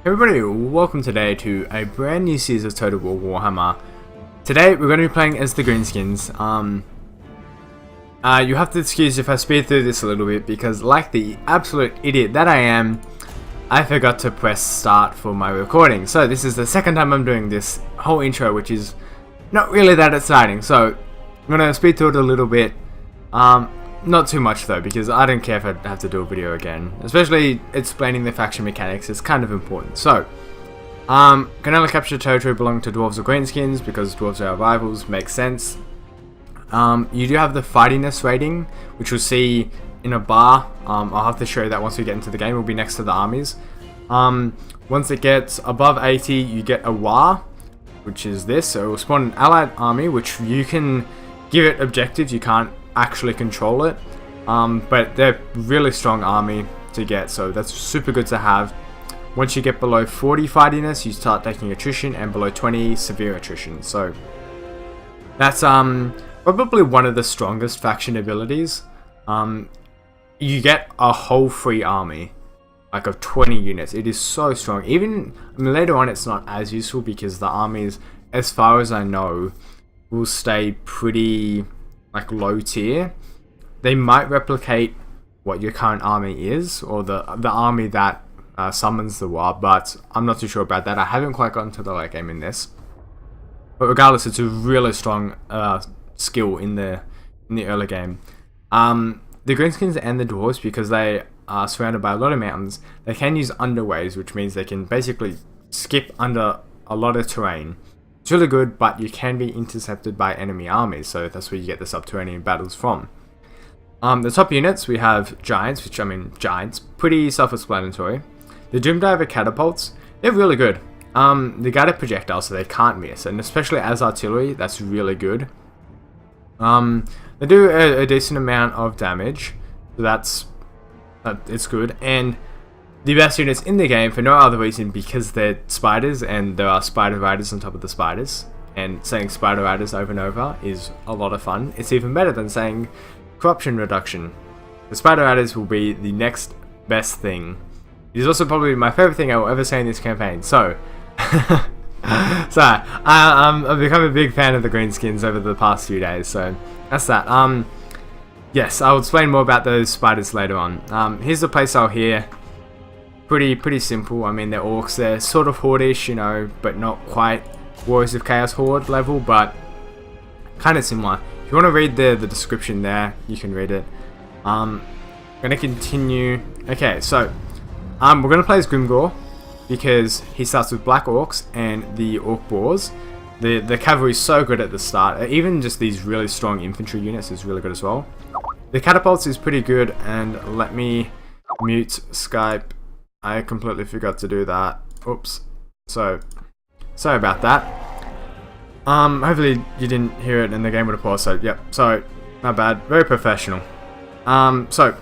Everybody, welcome today to a brand new series of Total War Warhammer. Today we're going to be playing as the Greenskins. You have to excuse if I speed through this a little bit because, like the absolute idiot that I am, I forgot to press start for my recording. So this is the second time I'm doing this whole intro, which is not really that exciting. So I'm going to speed through it a little bit. Not too much though, because I don't care if I have to do a video again. Especially explaining the faction mechanics is kind of important. So, can only capture territory belonging to Dwarves or Greenskins because Dwarves are our rivals, makes sense. You do have the fightiness rating, which you'll see in a bar. I'll have to show you that once we get into the game. It will be next to the armies. Once it gets above 80, you get a Waaagh, which is this. So it will spawn an allied army, which you can give it objectives. You can't actually control it, but they're really strong army to get, so that's super good to have. Once you get below 40 fightiness, you start taking attrition, and below 20 severe attrition. So that's probably one of the strongest faction abilities. You get a whole free army, like of 20 units. It is so strong. Even later on, it's not as useful because the armies, as far as I know, will stay pretty like low tier. They might replicate what your current army is, or the army that summons the Waaagh, but I'm not too sure about that. I haven't quite gotten to the late game in this, but regardless, it's a really strong skill in the early game. The Greenskins and the Dwarfs, because they are surrounded by a lot of mountains, they can use underways, which means they can basically skip under a lot of terrain. It's really good, but you can be intercepted by enemy armies, so that's where you get the subterranean battles from. The top units, we have giants, which giants, pretty self-explanatory. The Doom Diver catapults, they're really good. They guided projectiles, so they can't miss, and especially as artillery, that's really good. They do a decent amount of damage, so it's good. And the best units in the game for no other reason because they're spiders, and there are spider riders on top of the spiders, and saying spider riders over and over is a lot of fun. It's even better than saying corruption reduction. The spider riders will be the next best thing. It is also probably my favorite thing I will ever say in this campaign. So I've become a big fan of the Greenskins over the past few days, so that's that. Yes, I'll explain more about those spiders later on. Here's the playstyle here. Pretty simple. I mean, they're orcs. They're sort of horde-ish, you know, but not quite Warriors of Chaos horde level, but kind of similar. If you want to read the description there, you can read it. I'm gonna continue. Okay, so we're gonna play as Grimgor because he starts with black orcs and the orc boars. The cavalry is so good at the start. Even just these really strong infantry units is really good as well. The catapults is pretty good, and let me mute Skype. I completely forgot to do that. Oops. So, sorry about that. Hopefully you didn't hear it and the game would have paused, so yep, sorry. Not bad. Very professional. So,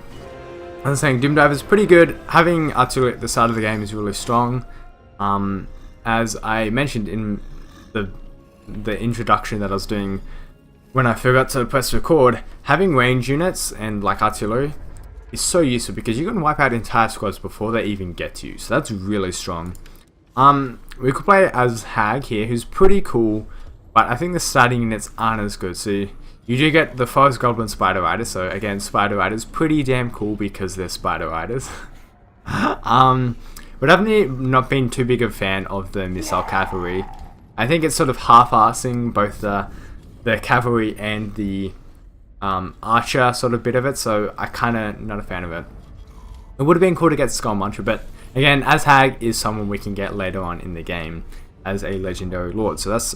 I was saying, Doom Diver is pretty good. Having artillery at the start of the game is really strong. As I mentioned in the introduction that I was doing when I forgot to press record, having range units and like artillery is so useful because you can wipe out entire squads before they even get to you, so that's really strong. We could play as Waaagh here, who's pretty cool, but I think the starting units aren't as good. So you do get the Forest Goblin Spider Riders, so again, Spider Riders, pretty damn cool because they're Spider Riders. But I've not been too big a fan of the Missile Cavalry. I think it's sort of half-assing both the cavalry and the archer sort of bit of it, so I kind of not a fan of it. It would have been cool to get Skull Muncher, but again, as Waaagh is someone we can get later on in the game as a legendary lord, so that's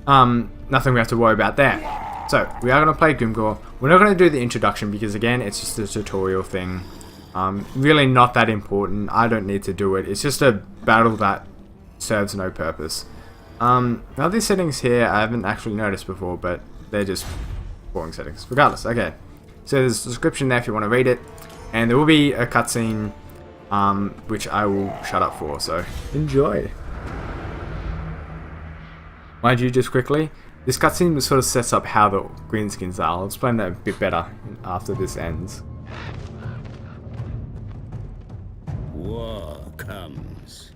nothing we have to worry about there. So we are going to play Grimgor. We're not going to do the introduction because again, it's just a tutorial thing. Really not that important. I don't need to do it. It's just a battle that serves no purpose. Now these settings here I haven't actually noticed before, but they're just boring settings. Regardless, okay. So there's a description there if you want to read it, and there will be a cutscene, which I will shut up for. So enjoy. Mind you, just quickly, this cutscene sort of sets up how the Greenskins are. I'll explain that a bit better after this ends. War comes.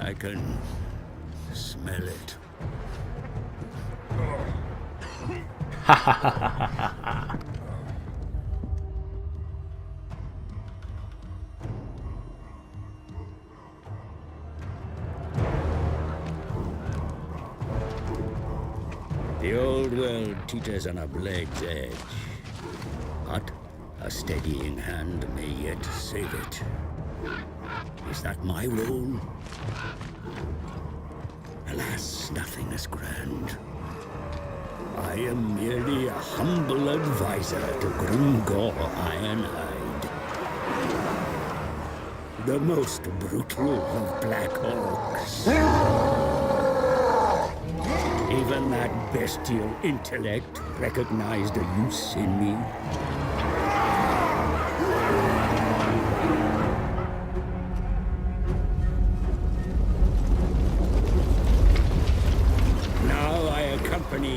I can smell it. The old world teeters on a blade's edge, but a steadying hand may yet save it. Is that my role? Alas, nothing as grand. I am merely a humble advisor to Grimgor Ironhide, the most brutal of black orcs. Even that bestial intellect recognized a use in me.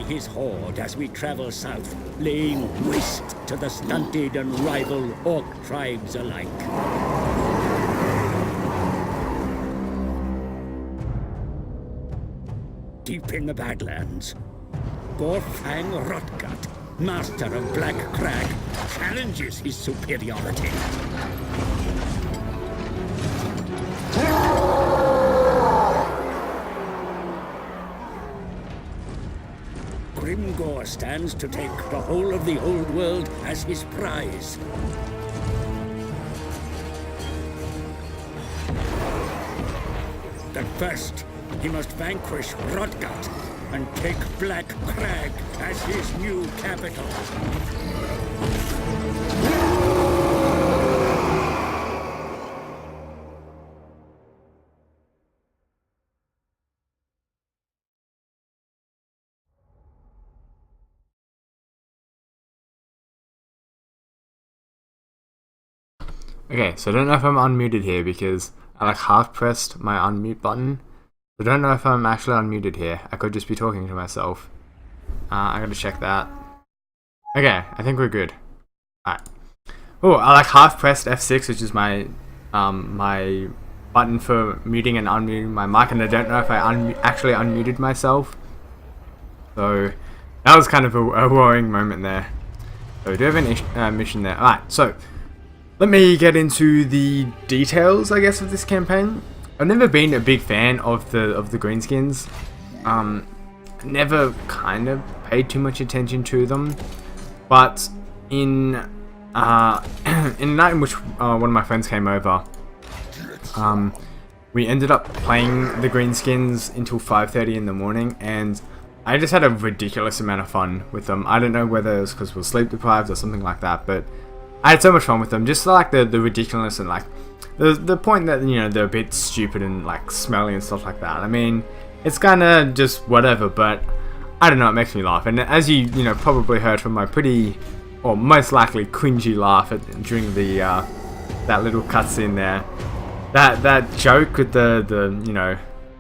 His horde as we travel south, laying waste to the stunted and rival orc tribes alike. Deep in the Badlands, Gorfang Rotgut, master of Black Crag, challenges his superiority. Grimgor stands to take the whole of the old world as his prize. But first, he must vanquish Rotgut and take Black Crag as his new capital. Okay, so I don't know if I'm unmuted here because I like half pressed my unmute button. I don't know if I'm actually unmuted here. I could just be talking to myself. I gotta check that. Okay, I think we're good. Alright. Oh, I like half pressed F6, which is my my button for muting and unmuting my mic, and I don't know if I actually unmuted myself. So that was kind of a worrying moment there. So we do have a mission there. Alright, so let me get into the details, I guess, of this campaign. I've never been a big fan of the Greenskins. Never kind of paid too much attention to them. But in in a night in which one of my friends came over, we ended up playing the Greenskins until 5:30 in the morning, and I just had a ridiculous amount of fun with them. I don't know whether it was because we were sleep deprived or something like that, but I had so much fun with them. Just like the ridiculousness and like the point that, you know, they're a bit stupid and like smelly and stuff like that. I mean, it's kind of just whatever, but I don't know, it makes me laugh. And as you know probably heard from my pretty, or most likely cringy laugh during the that little cutscene there, that joke with the you know,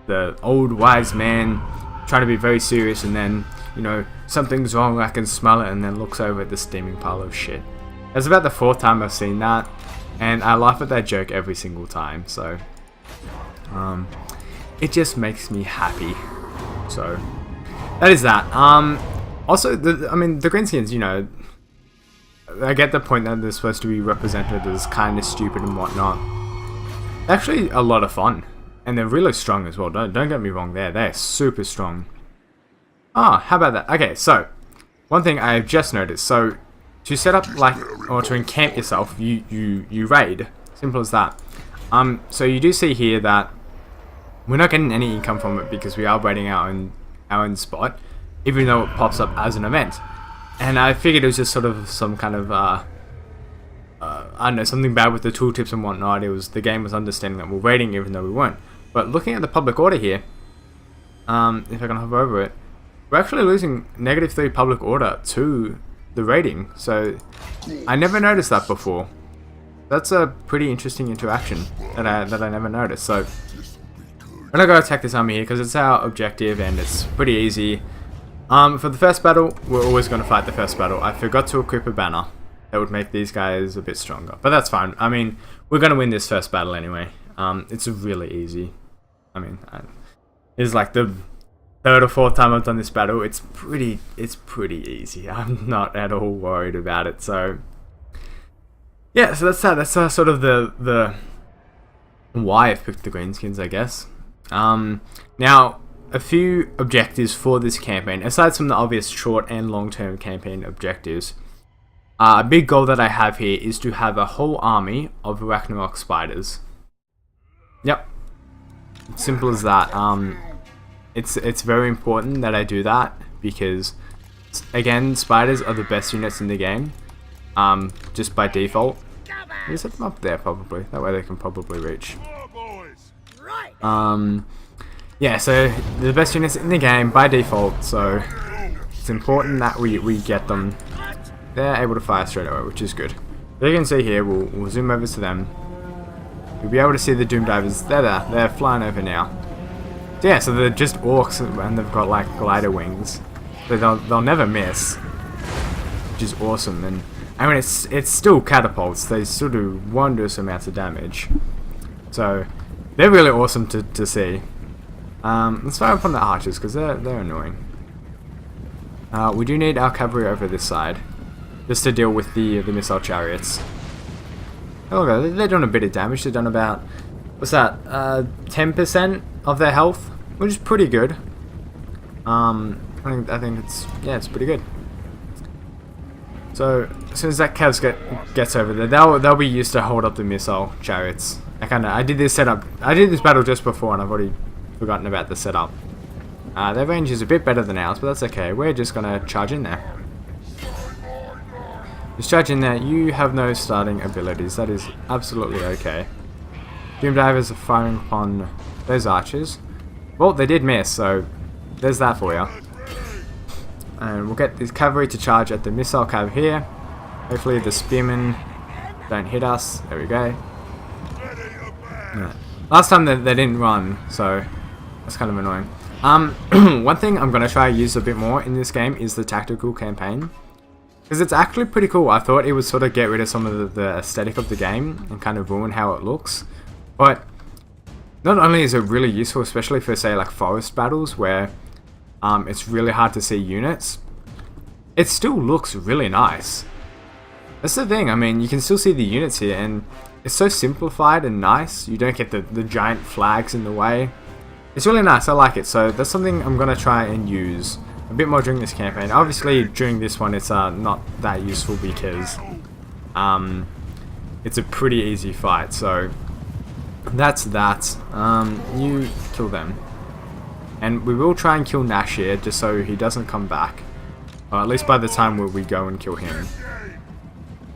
the old wise man trying to be very serious, and then, you know, something's wrong, I can smell it, and then looks over at the steaming pile of shit. It's about the 4th time I've seen that, and I laugh at that joke every single time, so it just makes me happy. So that is that. Also, I mean, the Greenskins, you know, I get the point that they're supposed to be represented as kind of stupid and whatnot. They're actually a lot of fun, and they're really strong as well. Don't get me wrong, they're super strong. Ah, how about that? Okay, so one thing I've just noticed. So to set up, like, or to encamp yourself, you raid. Simple as that. So you do see here that we're not getting any income from it because we are raiding our own spot, even though it pops up as an event. And I figured it was just sort of some kind of I don't know, something bad with the tooltips and whatnot. It was, the game was understanding that we're raiding even though we weren't. But looking at the public order here, if I can hover over it, we're actually losing -3 public order to the raiding. So I never noticed that before. That's a pretty interesting interaction that I never noticed. So I'm gonna go attack this army here because it's our objective and it's pretty easy. For the first battle, we're always going to fight the first battle. I forgot to equip a banner. That would make these guys a bit stronger, but that's fine. I mean, we're going to win this first battle anyway. It's really easy. I mean, it's like the third or fourth time I've done this battle. It's pretty easy. I'm not at all worried about it. So yeah, so that's that. That's sort of the why I've picked the Greenskins, I guess. Now, a few objectives for this campaign, aside from the obvious short and long-term campaign objectives. A big goal that I have here is to have a whole army of Ragnarok spiders. Yep, simple as that. It's very important that I do that because, again, spiders are the best units in the game, just by default. We'll set them up there probably, that way they can probably reach. Yeah, so they're the best units in the game by default, so it's important that we get them. They're able to fire straight away, which is good. So you can see here, we'll zoom over to them. You'll be able to see the Doom Divers. They're there. They're flying over now. So yeah, so they're just orcs and they've got like glider wings. So they'll never miss, which is awesome. And I mean, it's still catapults. They still do wondrous amounts of damage. So they're really awesome to see. Let's fire up on the archers because they're annoying. We do need our cavalry over this side, just to deal with the missile chariots. Oh, okay, they're doing a bit of damage. They've done about, what's that, 10% of their health, which is pretty good. I think it's pretty good. So as soon as that cav gets over there, they'll be used to hold up the missile chariots. I did this battle just before, and I've already forgotten about the setup. Their range is a bit better than ours, but that's okay. We're just gonna charge in there. Just charge in there. You have no starting abilities. That is absolutely okay. Doom Divers are firing upon those archers. Well, they did miss, so there's that for you. And we'll get this cavalry to charge at the missile cav here. Hopefully the spearmen don't hit us. There we go. Yeah. Last time they didn't run, so that's kind of annoying. One thing I'm going to try to use a bit more in this game is the tactical campaign. Because it's actually pretty cool. I thought it would sort of get rid of some of the aesthetic of the game and kind of ruin how it looks. But not only is it really useful, especially for say like forest battles where it's really hard to see units, it still looks really nice. That's the thing, I mean, you can still see the units here and it's so simplified and nice. You don't get the giant flags in the way. It's really nice, I like it. So that's something I'm going to try and use a bit more during this campaign. Obviously during this one it's not that useful because it's a pretty easy fight. So that's that. You kill them. And we will try and kill Nash here just so he doesn't come back. Or at least by the time we go and kill him.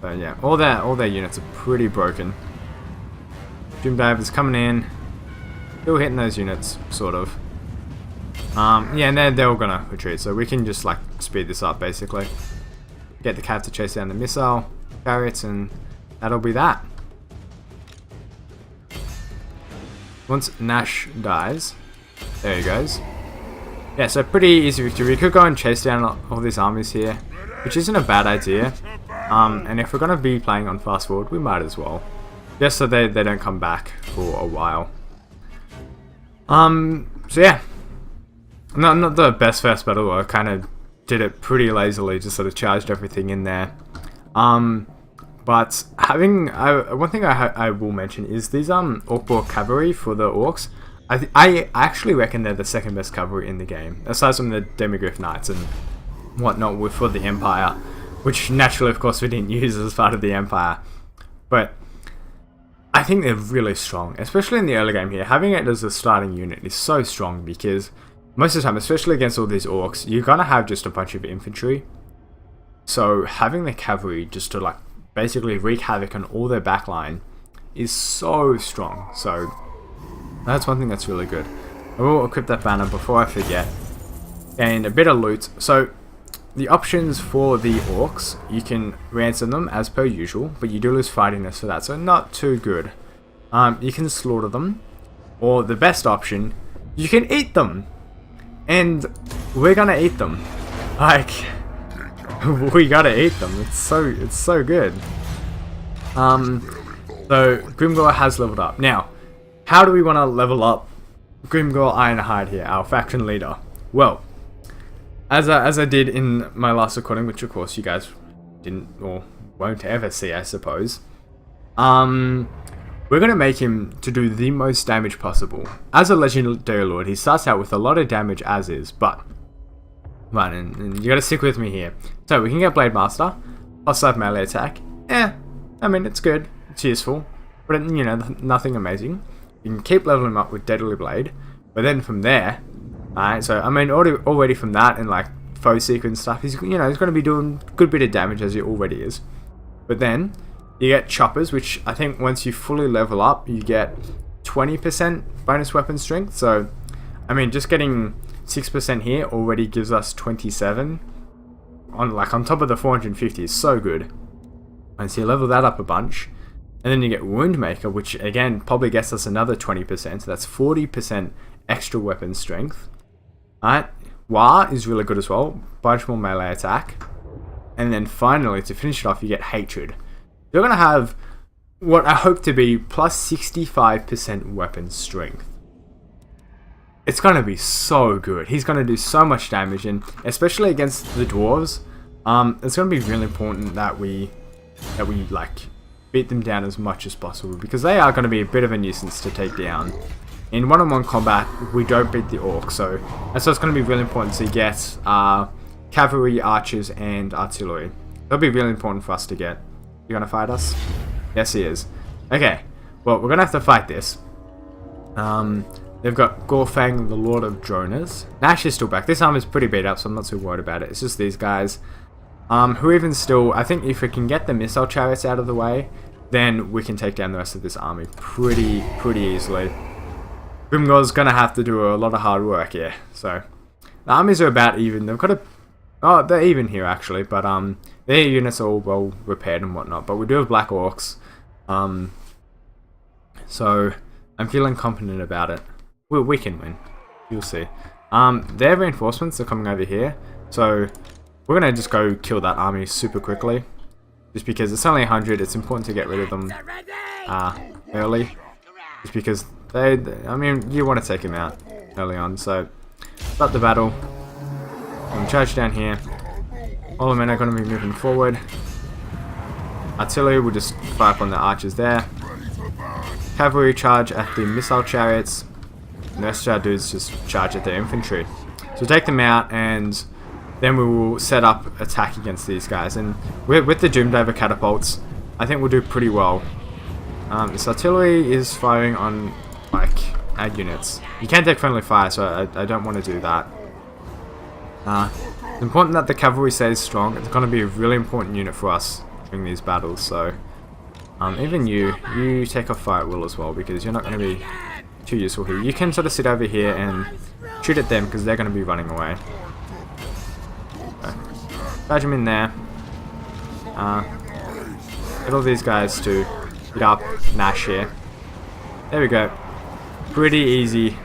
But yeah, all their units are pretty broken. Doom Divers coming in. Still hitting those units, sort of. Yeah, and they're all gonna retreat, so we can just like speed this up basically. Get the cav to chase down the missile chariots, and that'll be that. Once Nash dies, there he goes. Yeah, so pretty easy victory. We could go and chase down all these armies here, which isn't a bad idea. And if we're gonna be playing on fast forward, we might as well, just so they don't come back for a while. So yeah, not the best first battle. I kind of did it pretty lazily, just sort of charged everything in there. But having one thing I will mention is these Orc cavalry for the orcs. I actually reckon they're the second best cavalry in the game, aside from the Demigryph Knights and whatnot for the Empire, which naturally, of course, we didn't use as part of the Empire. But I think they're really strong, especially in the early game here. Having it as a starting unit is so strong because most of the time, especially against all these orcs, you're gonna have just a bunch of infantry. So having the cavalry just to like basically wreak havoc on all their backline is so strong. So that's one thing that's really good. I will equip that banner before I forget. And a bit of loot. So the options for the orcs, you can ransom them as per usual, but you do lose fightiness for that, so not too good. You can slaughter them, or the best option, you can eat them. And we're gonna eat them. Like, we gotta eat them. It's so good. So Grimgor has leveled up. Now, how do we want to level up Grimgor Ironhide here, our faction leader. Well, as I did in my last recording, which of course you guys didn't or won't ever see, I suppose. We're going to make him to do the most damage possible. As a legendary lord, he starts out with a lot of damage as is, but right, and you got to stick with me here. So we can get Blade Master, +5 melee attack. I mean, it's good, it's useful, but you know, nothing amazing. You can keep leveling him up with Deadly Blade, but then from there, alright, so I mean, already from that and like foe sequence stuff, he's going to be doing a good bit of damage as he already is. But then you get choppers, which I think once you fully level up, you get 20% bonus weapon strength. So, I mean, just getting 6% here already gives us 27 on top of the 450 is so good. And so you level that up a bunch, and then you get Wound Maker, which again probably gets us another 20%. So that's 40% extra weapon strength. Alright, Waaagh is really good as well, bunch more melee attack, and then finally to finish it off, you get Hatred. You're going to have what I hope to be plus 65% weapon strength. It's going to be so good. He's going to do so much damage, and especially against the dwarves, it's going to be really important that we like beat them down as much as possible, because they are going to be a bit of a nuisance to take down. In one-on-one combat, we don't beat the orcs, so it's going to be really important to get cavalry, archers, and artillery. That'll be really important for us to get. You gonna fight us? Yes, he is. Okay, well, we're gonna have to fight this. They've got Gorfang, the Lord of Droners. Nash is still back. This arm is pretty beat up, so I'm not too worried about it. It's just these guys. Who even still, I think if we can get the missile chariots out of the way, then we can take down the rest of this army pretty easily. Grimgor's gonna have to do a lot of hard work here. So, the armies are about even. They've got a... Oh, they're even here actually, but their units are all well repaired and whatnot. But we do have Black Orcs, so I'm feeling confident about it. We can win. You'll see. Their reinforcements are coming over here, so we're gonna just go kill that army super quickly. Just because it's only 100, it's important to get rid of them early. Just because I mean, you want to take them out early on. So start the battle. Charge down here. All the men are going to be moving forward. Artillery will just fire up on the archers there. Cavalry charge at the missile chariots. And the rest of our dudes just charge at the infantry. So take them out, and then we will set up attack against these guys. And with the Doomdiver catapults, I think we'll do pretty well. This artillery is firing on like our units. You can take friendly fire, so I don't want to do that. It's important that the cavalry stays strong. It's going to be a really important unit for us during these battles, so even you take off fire at will as well, because you're not going to be too useful here. You can sort of sit over here and shoot at them, because they're going to be running away. So, charge them in there. Get all these guys to hit up Nash here. There we go. Pretty easy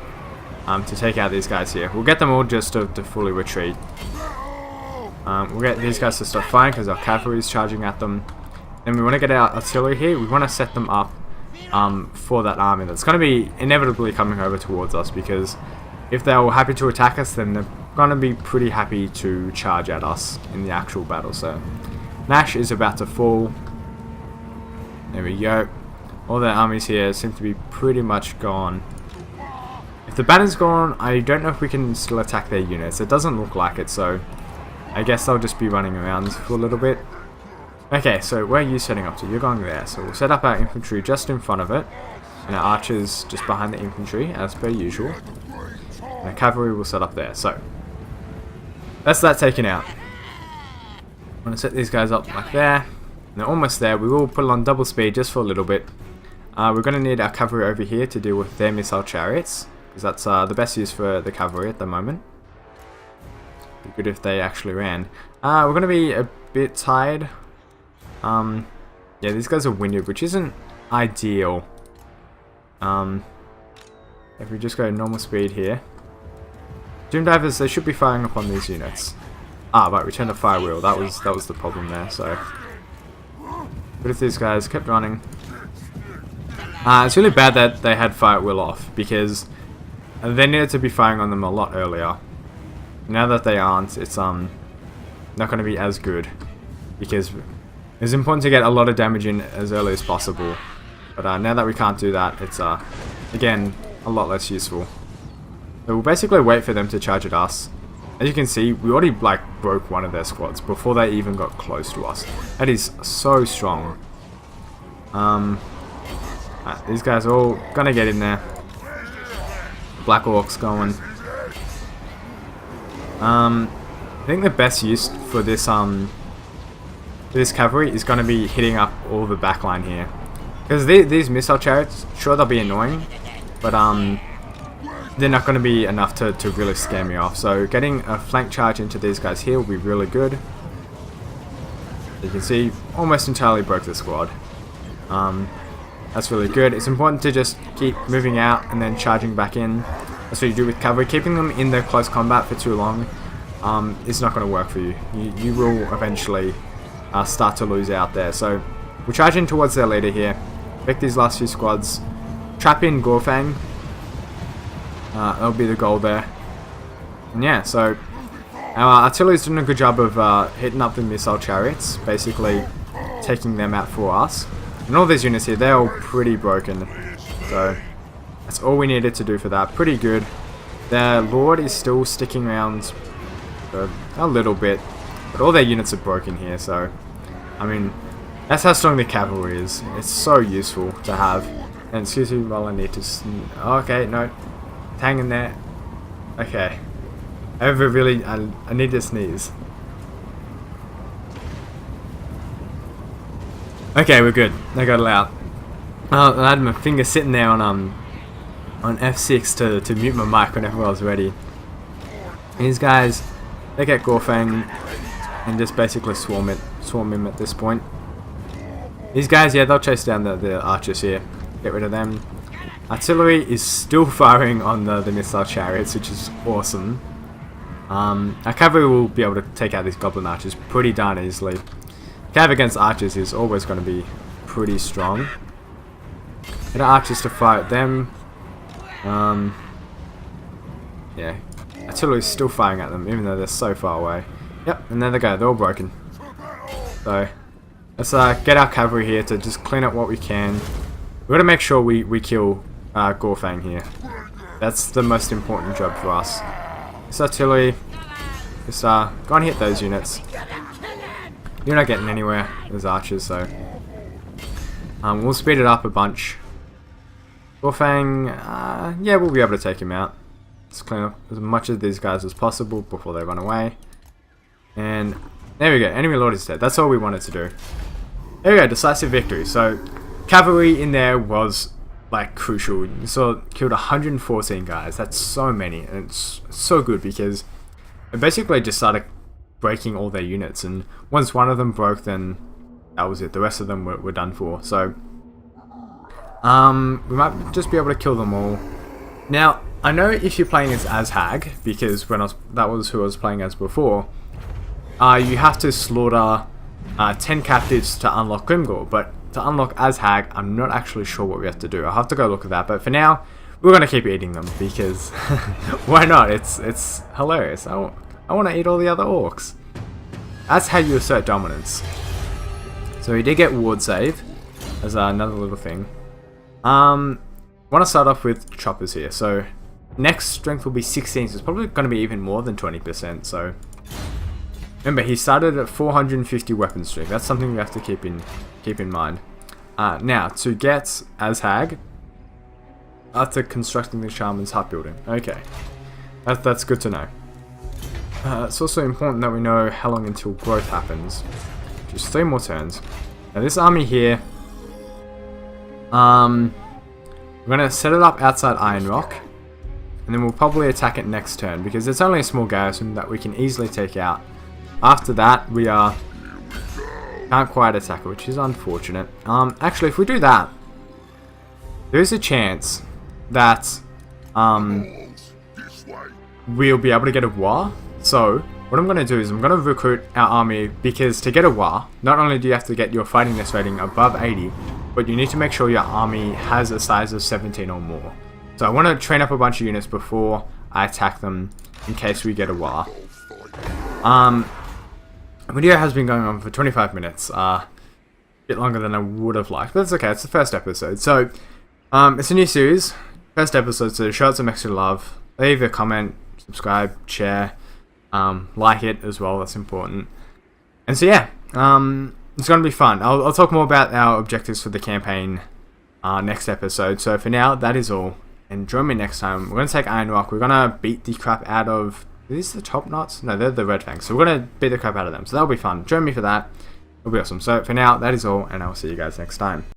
to take out these guys here. We'll get them all just to fully retreat. We'll get these guys to stop firing because our cavalry is charging at them. Then we want to get our artillery here. We want to set them up for that army that's going to be inevitably coming over towards us, because if they're all happy to attack us, then they're going to be pretty happy to charge at us in the actual battle. So Nash is about to fall. There we go. All their armies here seem to be pretty much gone. If the banner's gone, I don't know if we can still attack their units. It doesn't look like it, so I guess they'll just be running around for a little bit. Okay, so where are you setting up to? You're going there. So we'll set up our infantry just in front of it, and our archers just behind the infantry, as per usual. And the cavalry will set up there. So that's that taken out. I'm going to set these guys up like there. And they're almost there. We will put it on double speed just for a little bit. We're going to need our cavalry over here to deal with their missile chariots, because that's the best use for the cavalry at the moment. Be good if they actually ran. We're going to be a bit tired. Yeah, these guys are winded, which isn't ideal. If we just go normal speed here. Doomdivers, they should be firing upon these units. Right, we turned the fire wheel. That was the problem there, so. But if these guys kept running. It's really bad that they had fire wheel off, because they needed to be firing on them a lot earlier. Now that they aren't, it's not going to be as good, because it's important to get a lot of damage in as early as possible. But now that we can't do that, it's again a lot less useful. So we'll basically wait for them to charge at us. As you can see, we already like broke one of their squads before they even got close to us. That is so strong. These guys are all gonna get in there. Black Orcs going. I think the best use for this cavalry is gonna be hitting up all the backline here, because these missile chariots, sure, they'll be annoying, but they're not going to be enough to really scare me off. So getting a flank charge into these guys here will be really good. You can see, almost entirely broke the squad. That's really good. It's important to just keep moving out and then charging back in. That's what you do with cavalry. Keeping them in the close combat for too long is not going to work for you. You will eventually start to lose out there. So we're charging towards their leader here. Pick these last few squads. Trap in Gorfang. That'll be the goal there. And yeah, so our artillery's doing a good job of hitting up the missile chariots, basically taking them out for us. And all these units here, they're all pretty broken. So that's all we needed to do for that. Pretty good. Their lord is still sticking around a little bit, but all their units are broken here. So I mean, that's how strong the cavalry is. It's so useful to have. And excuse me while I need to okay, no. Hang in there. Okay. I need to sneeze. Okay, we're good. I got it out. I had my finger sitting there on F6 to mute my mic whenever I was ready. These guys, they get Gorfang and just basically swarm him at this point. These guys, yeah, they'll chase down the archers here. Get rid of them. Artillery is still firing on the missile chariots, which is awesome. Our cavalry will be able to take out these goblin archers pretty darn easily. Cav against archers is always going to be pretty strong. Get our archers to fire at them. Yeah, artillery is still firing at them, even though they're so far away. Yep, and there they go, they're all broken. So let's get our cavalry here to just clean up what we can. We've got to make sure we kill Gorfang here. That's the most important job for us. This artillery, just go and hit those units. You're not getting anywhere as archers, so we'll speed it up a bunch. Gorfang, yeah, we'll be able to take him out. Let's clean up as much of these guys as possible before they run away. And there we go, enemy lord is dead. That's all we wanted to do. There we go, decisive victory. So cavalry in there was like crucial. You saw killed 114 guys. That's so many, and it's so good because it basically just started breaking all their units, and once one of them broke, then that was it. The rest of them were done for. So we might just be able to kill them all. Now I know if you're playing as Waaagh, because that was who I was playing as before, you have to slaughter 10 captives to unlock Grimgor, but to unlock Waaagh, I'm not actually sure what we have to do. I'll have to go look at that, but for now, we're going to keep eating them, because why not? It's hilarious. I want to eat all the other orcs. That's how you assert dominance. So we did get ward save, as another little thing. I want to start off with choppers here. So next strength will be 16, so it's probably going to be even more than 20%, so remember, he started at 450 weapon strength. That's something we have to keep in mind. Now, to get Waaagh, after constructing the Shaman's Hut building. Okay, that's good to know. It's also important that we know how long until growth happens. Just 3 more turns. Now this army here, we're going to set it up outside Iron Rock, and then we'll probably attack it next turn, because it's only a small garrison that we can easily take out. After that, we can't quite attack it, which is unfortunate. Actually, if we do that, there is a chance that we'll be able to get a Waaagh. So what I'm going to do is I'm going to recruit our army, because to get a Waaagh, not only do you have to get your fightingness rating above 80, but you need to make sure your army has a size of 17 or more. So I want to train up a bunch of units before I attack them in case we get a Waaagh. The video has been going on for 25 minutes. A bit longer than I would have liked, but it's okay. It's the first episode. So it's a new series. First episode, so show it some extra love. Leave a comment, subscribe, share, like it as well. That's important. And so yeah, it's going to be fun. I'll talk more about our objectives for the campaign next episode. So for now, that is all. And join me next time. We're going to take Iron Rock. We're going to beat the crap out of... Are these the top knots? No, they're the red fangs. So we're going to beat the crap out of them. So that'll be fun. Join me for that. It'll be awesome. So for now, that is all. And I'll see you guys next time.